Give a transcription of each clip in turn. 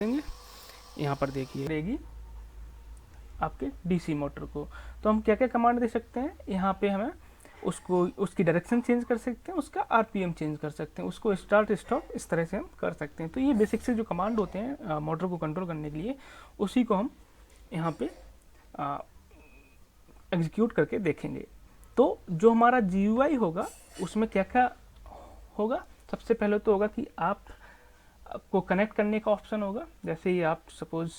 देंगे। यहाँ पर देखिए रहेगी आपके डीसी मोटर को। तो हम क्या क्या कमांड दे सकते हैं, यहाँ पे हमें उसको उसकी डायरेक्शन चेंज कर सकते हैं, उसका आरपीएम चेंज कर सकते हैं, उसको स्टार्ट स्टॉप इस तरह से हम कर सकते हैं। तो ये बेसिक से जो कमांड होते हैं मोटर को कंट्रोल करने के लिए, उसी को हम यहाँ पे एग्जीक्यूट करके देखेंगे। तो जो हमारा GUI होगा उसमें क्या क्या होगा, सबसे पहले तो होगा कि आप को कनेक्ट करने का ऑप्शन होगा। जैसे ही आप सपोज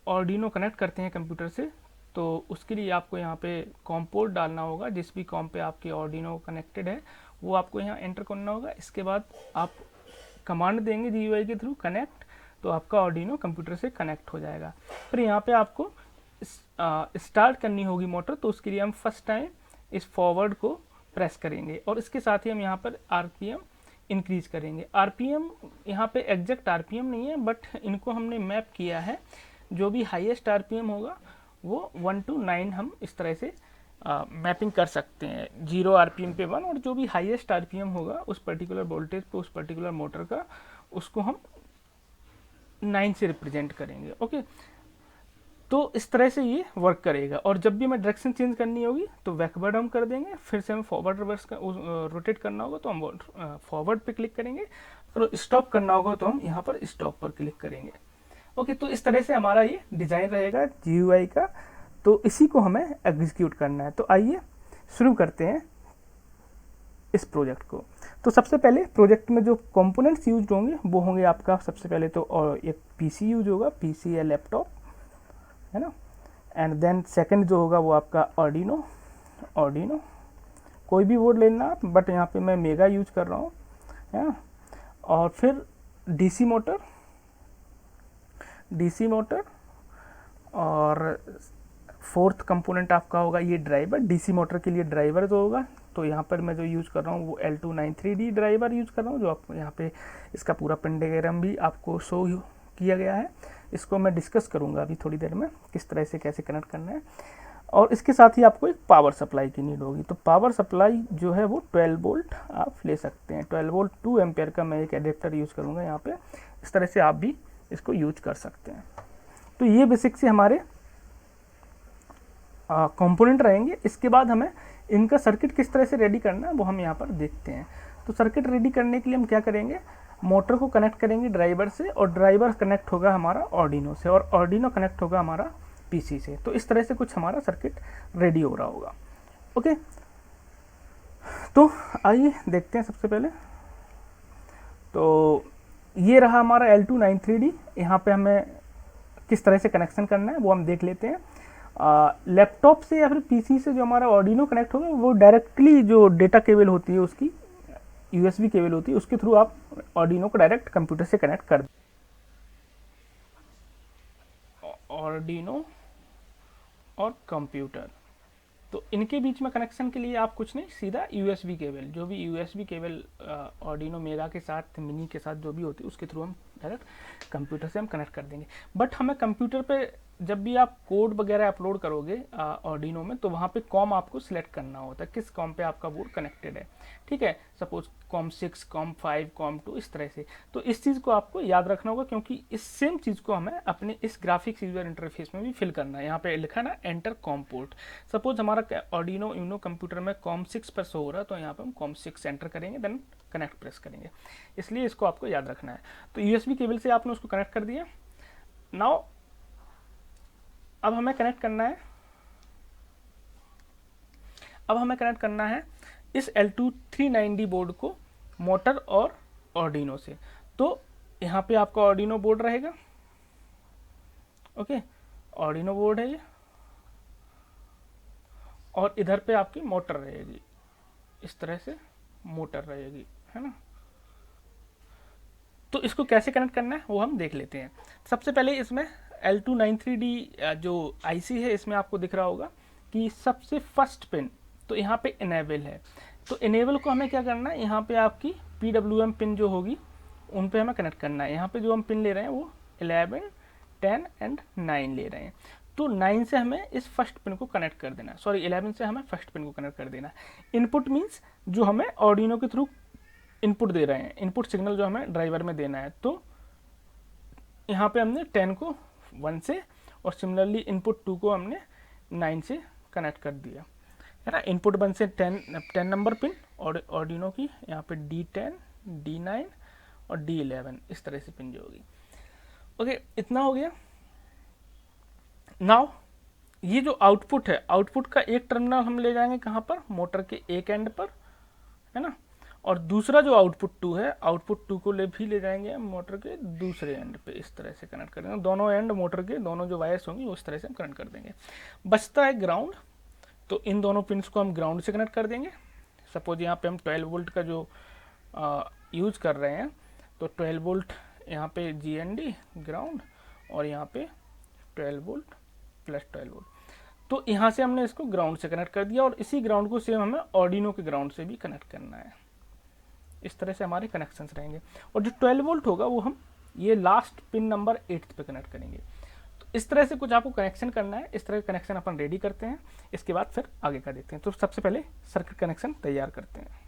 ऑर्डिनो कनेक्ट करते हैं कंप्यूटर से, तो उसके लिए आपको यहाँ पे कॉम पोर्ट डालना होगा। जिस भी कॉम पे आपके ऑर्डिनो कनेक्टेड है वो आपको यहाँ एंटर करना होगा। इसके बाद आप कमांड देंगे GUI के थ्रू कनेक्ट, तो आपका ऑर्डिनो कंप्यूटर से कनेक्ट हो जाएगा। फिर यहाँ पे आपको स्टार्ट करनी होगी मोटर, तो उसके लिए हम फर्स्ट टाइम इस फॉरवर्ड को प्रेस करेंगे और इसके साथ ही हम यहाँ पर आरपीएम इंक्रीज करेंगे। आरपीएम यहाँ पे एग्जैक्ट आरपीएम नहीं है, बट इनको हमने मैप किया है। जो भी हाईएस्ट आरपीएम होगा वो 1 to 9 हम इस तरह से मैपिंग कर सकते हैं। 0 आरपीएम पे 1, और जो भी हाईएस्ट आरपीएम होगा उस पर्टिकुलर वोल्टेज पे उस पर्टिकुलर मोटर का, उसको हम 9 से रिप्रेजेंट करेंगे। ओके, तो इस तरह से ये वर्क करेगा। और जब भी हमें डायरेक्शन चेंज करनी होगी तो बैकवर्ड हम कर देंगे, फिर से हमें फॉरवर्ड रिवर्स रोटेट करना होगा तो हम फॉरवर्ड पे क्लिक करेंगे, और स्टॉप करना होगा तो हम यहाँ पर स्टॉप पर क्लिक करेंगे। ओके, तो इस तरह से हमारा ये डिज़ाइन रहेगा GUI का। तो इसी को हमें एग्जीक्यूट करना है। तो आइए शुरू करते हैं इस प्रोजेक्ट को। तो सबसे पहले प्रोजेक्ट में जो कंपोनेंट्स यूज होंगे वो होंगे आपका, सबसे पहले तो एक PC यूज होगा, PC या लैपटॉप, है ना। एंड देन सेकंड जो होगा वो आपका ऑर्डिनो कोई भी बोर्ड लेना आप, बट यहाँ पे मैं मेगा यूज कर रहा हूँ, है ना। और फिर डीसी मोटर, और फोर्थ कंपोनेंट आपका होगा ये ड्राइवर। डीसी मोटर के लिए ड्राइवर जो होगा, तो यहाँ पर मैं जो यूज़ कर रहा हूँ वो L293D ड्राइवर यूज़ कर रहा हूँ, जो आप यहाँ पे इसका पूरा पेंडाग्राम भी आपको शो किया गया है। इसको मैं डिस्कस करूँगा अभी थोड़ी देर में किस तरह से कैसे कनेक्ट करना है। और इसके साथ ही आपको एक पावर सप्लाई की नीड होगी। तो पावर सप्लाई जो है वो 12 वोल्ट आप ले सकते हैं। 12 वोल्ट 2 एम्पियर का मैं एक एडेप्टर यूज़ करूँगा यहाँ पे। इस तरह से आप भी इसको यूज कर सकते हैं। तो ये बेसिक से हमारे कंपोनेंट रहेंगे। इसके बाद हमें इनका सर्किट किस तरह से रेडी करना है वो हम यहाँ पर देखते हैं। तो सर्किट रेडी करने के लिए हम क्या करेंगे, मोटर को कनेक्ट करेंगे ड्राइवर से, और ड्राइवर कनेक्ट होगा हमारा ऑर्डिनो से, और ऑर्डिनो कनेक्ट होगा हमारा PC से। तो इस तरह से कुछ हमारा सर्किट रेडी हो रहा होगा। ओके, तो आइए देखते हैं। सबसे पहले तो ये रहा हमारा L293D। यहाँ पे हमें किस तरह से कनेक्शन करना है वो हम देख लेते हैं। लैपटॉप से या फिर PC से जो हमारा ऑर्डिनो कनेक्ट होगा वो डायरेक्टली जो डेटा केबल होती है उसकी USB केबल होती है, उसके थ्रू आप ऑर्डिनो को डायरेक्ट कंप्यूटर से कनेक्ट कर दें। ऑर्डिनो और कंप्यूटर, तो इनके बीच में कनेक्शन के लिए आप कुछ नहीं, सीधा USB केबल, जो भी USB केबल ऑर्डिनो मेगा के साथ, मिनी के साथ जो भी होती है उसके थ्रू हम डायरेक्ट कंप्यूटर से हम कनेक्ट कर देंगे। बट हमें कंप्यूटर पे जब भी आप कोड वगैरह अपलोड करोगे ऑर्डिनो में, तो वहाँ पे कॉम आपको सिलेक्ट करना होता है, किस कॉम पे आपका बोर्ड कनेक्टेड है। ठीक है, सपोज कॉम 6, कॉम 5, कॉम 2, इस तरह से। तो इस चीज़ को आपको याद रखना होगा, क्योंकि इस सेम चीज़ को हमें अपने इस ग्राफिक्स यूजर इंटरफेस में भी फिल करना है। यहाँ पे लिखा है ना एंटर कॉम पोर्ट। सपोज हमारा ऑर्डिनो यूनो कंप्यूटर में कॉम 6 पर शो हो रहा है, तो यहाँ पे हम कॉम 6 एंटर करेंगे, देन कनेक्ट प्रेस करेंगे। इसलिए इसको आपको याद रखना है। तो USB केबल से आपने उसको कनेक्ट कर दिया। नाउ अब हमें कनेक्ट करना है इस L239D बोर्ड को मोटर और ऑर्डिनो से। तो यहाँ पे आपका ऑर्डिनो बोर्ड रहेगा। ओके, ऑर्डिनो बोर्ड है ये, और इधर पे आपकी मोटर रहेगी, इस तरह से मोटर रहेगी, है ना। तो इसको कैसे कनेक्ट करना है वो हम देख लेते हैं। सबसे पहले इसमें L293D जो IC है, इसमें आपको दिख रहा होगा कि सबसे फर्स्ट पिन तो यहाँ पे इनेबल है। तो इनेबल को हमें क्या करना है, यहाँ पे आपकी PWM पिन जो होगी उन पे हमें कनेक्ट करना है। यहाँ पे जो हम पिन ले रहे हैं वो 11, 10 एंड 9 ले रहे हैं। तो 9 से हमें इस फर्स्ट पिन को कनेक्ट कर देना है, सॉरी 11 से हमें फर्स्ट पिन को कनेक्ट कर देना है। इनपुट मीन्स जो हमें ऑर्डिनो के थ्रू इनपुट दे रहे हैं, इनपुट सिग्नल जो हमें ड्राइवर में देना है। तो यहाँ पे हमने 10 को 1 से और सिमिलरली इनपुट 2 को हमने 9 से कनेक्ट कर दिया, है ना। इनपुट 1 से 10 नंबर पिन और आर्डिनो की यहाँ पे D10, D9 और D11 इस तरह से पिन जो होगी। ओके, इतना हो गया। नाउ ये जो आउटपुट है, आउटपुट का एक टर्मिनल हम ले जाएंगे कहाँ पर, मोटर के एक एंड पर, है ना। और दूसरा जो आउटपुट 2 है, आउटपुट 2 को भी ले जाएंगे हम मोटर के दूसरे एंड पे, इस तरह से कनेक्ट कर देंगे। दोनों एंड मोटर के दोनों जो वायर्स होंगी उस तरह से हम कनेक्ट कर देंगे। बचता है ग्राउंड, तो इन दोनों पिन्स को हम ग्राउंड से कनेक्ट कर देंगे। सपोज यहाँ पे हम 12 वोल्ट का जो यूज कर रहे हैं, तो 12 वोल्ट यहाँ पे GND ग्राउंड और यहाँ पे 12 वोल्ट प्लस 12 वोल्ट। तो यहाँ से हमने इसको ग्राउंड से कनेक्ट कर दिया और इसी ग्राउंड को सेम हमें आर्डिनो के ग्राउंड से भी कनेक्ट करना है। इस तरह से हमारे कनेक्शंस रहेंगे। और जो 12 वोल्ट होगा वो हम ये लास्ट पिन नंबर 8 पे कनेक्ट करेंगे। तो इस तरह से कुछ आपको कनेक्शन करना है। इस तरह का कनेक्शन अपन रेडी करते हैं, इसके बाद फिर आगे का देखते हैं। तो सबसे पहले सर्किट कनेक्शन तैयार करते हैं।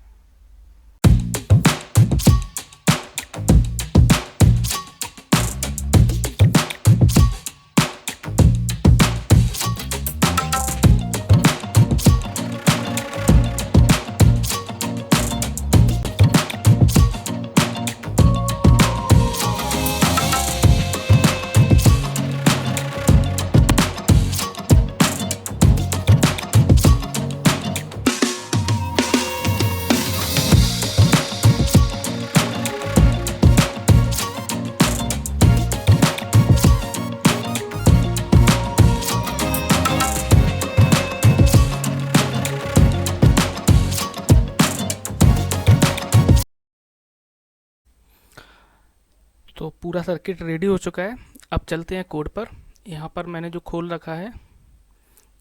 तो पूरा सर्किट रेडी हो चुका है। अब चलते हैं कोड पर। यहाँ पर मैंने जो खोल रखा है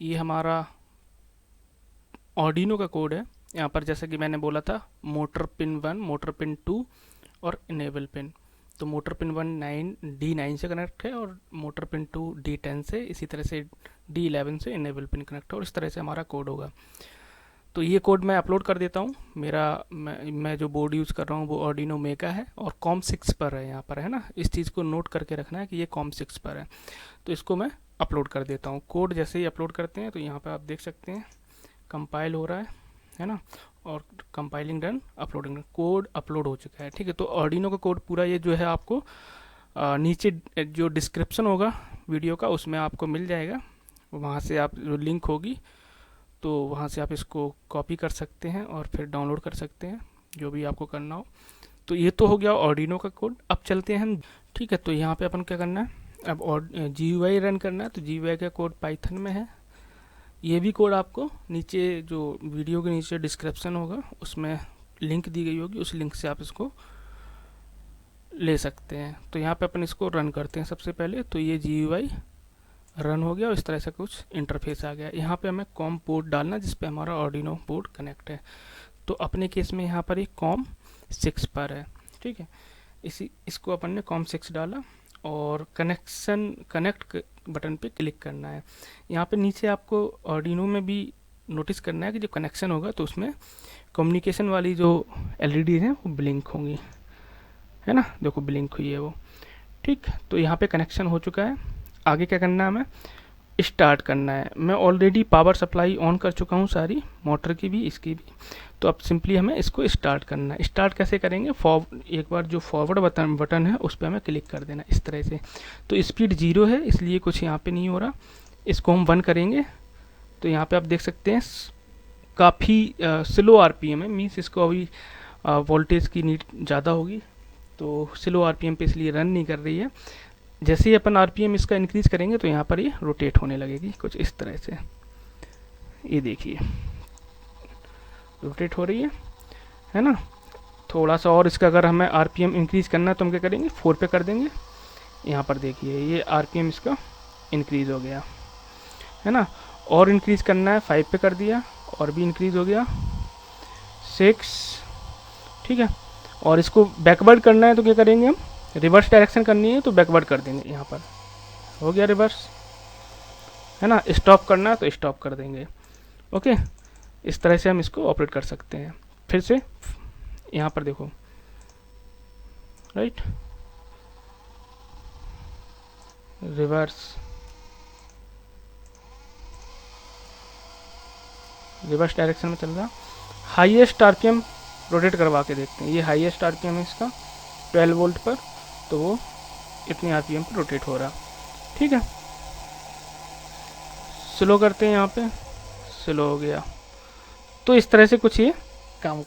ये हमारा आर्डिनो का कोड है। यहाँ पर जैसे कि मैंने बोला था, मोटर पिन 1, मोटर पिन 2 और इनेबल पिन। तो मोटर पिन 1 D9 से कनेक्ट है और मोटर पिन 2 D10 से, इसी तरह से D11 से इनेबल पिन कनेक्ट है और इस तरह से हमारा कोड होगा। तो ये कोड मैं अपलोड कर देता हूँ। मैं जो बोर्ड यूज़ कर रहा हूँ वो आर्डिनो मेगा है और COM6 पर है, यहाँ पर है ना। इस चीज़ को नोट करके रखना है कि ये COM6 पर है। तो इसको मैं अपलोड कर देता हूँ। कोड जैसे ही अपलोड करते हैं तो यहाँ पर आप देख सकते हैं कंपाइल हो रहा है ना। और compiling done, uploading done, code upload हो चुका है। ठीक है, तो आर्डिनो का कोड पूरा ये जो है आपको नीचे जो डिस्क्रिप्शन होगा वीडियो का उसमें आपको मिल जाएगा। वहाँ से आप जो लिंक होगी तो वहाँ से आप इसको कॉपी कर सकते हैं और फिर डाउनलोड कर सकते हैं, जो भी आपको करना हो। तो ये तो हो गया आर्डिनो का कोड। अब चलते हैं हम। ठीक है, तो यहाँ पे अपन क्या करना है, अब GUI रन करना है। तो GUI का कोड पाइथन में है। ये भी कोड आपको नीचे जो वीडियो के नीचे डिस्क्रिप्शन होगा उसमें लिंक दी गई होगी, उस लिंक से आप इसको ले सकते हैं। तो यहाँ पे अपन इसको रन करते हैं सबसे पहले। तो ये GUI रन हो गया और इस तरह से कुछ इंटरफेस आ गया। यहाँ पे हमें कॉम पोर्ट डालना जिस पे हमारा आर्डिनो बोर्ड कनेक्ट है। तो अपने केस में यहाँ पर ये COM6 पर है। ठीक है, इसको अपन ने COM6 डाला और कनेक्ट बटन पे क्लिक करना है। यहाँ पे नीचे आपको आर्डिनो में भी नोटिस करना है कि जो कनेक्शन होगा तो उसमें कम्युनिकेशन वाली जो LED हैं वो ब्लिंक होंगी, है ना। देखो ब्लिंक हुई है वो। ठीक, तो यहाँ पे कनेक्शन हो चुका है। आगे क्या करना है, हमें स्टार्ट करना है। मैं ऑलरेडी पावर सप्लाई ऑन कर चुका हूँ सारी, मोटर की भी इसकी भी। तो अब सिंपली हमें इसको स्टार्ट करना है। स्टार्ट कैसे करेंगे, एक बार जो फॉरवर्ड बटन है उस पर हमें क्लिक कर देना इस तरह से। तो स्पीड 0 है इसलिए कुछ यहाँ पे नहीं हो रहा। इसको हम 1 करेंगे तो यहाँ पे आप देख सकते हैं काफ़ी स्लो RPM है, मीन्स इसको अभी वोल्टेज की नीड ज़्यादा होगी तो स्लो RPM पे इसलिए रन नहीं कर रही है। जैसे ही अपन RPM इसका इंक्रीज करेंगे तो यहाँ पर ये रोटेट होने लगेगी कुछ इस तरह से। ये देखिए रोटेट हो रही है ना। थोड़ा सा और इसका अगर हमें RPM इंक्रीज करना है तो हम क्या करेंगे, 4 पे कर देंगे। यहाँ पर देखिए ये RPM इसका इंक्रीज हो गया, है ना। और इंक्रीज करना है 5 पे कर दिया और भी इंक्रीज हो गया 6। ठीक है, और इसको बैकवर्ड करना है तो क्या करेंगे हम, रिवर्स डायरेक्शन करनी है तो बैकवर्ड कर देंगे। यहाँ पर हो गया रिवर्स, है ना। स्टॉप करना है तो स्टॉप कर देंगे। ओके, इस तरह से हम इसको ऑपरेट कर सकते हैं। फिर से यहाँ पर देखो राइट। रिवर्स डायरेक्शन में चल रहा। हाईएस्ट आरपीएम रोटेट करवा के देखते हैं। ये हाईएस्ट आरपीएम है इसका 12 वोल्ट पर, तो वो इतनी आरपीएम पर रोटेट हो रहा। ठीक है, स्लो करते हैं, यहाँ पे स्लो हो गया। तो इस तरह से कुछ ये काम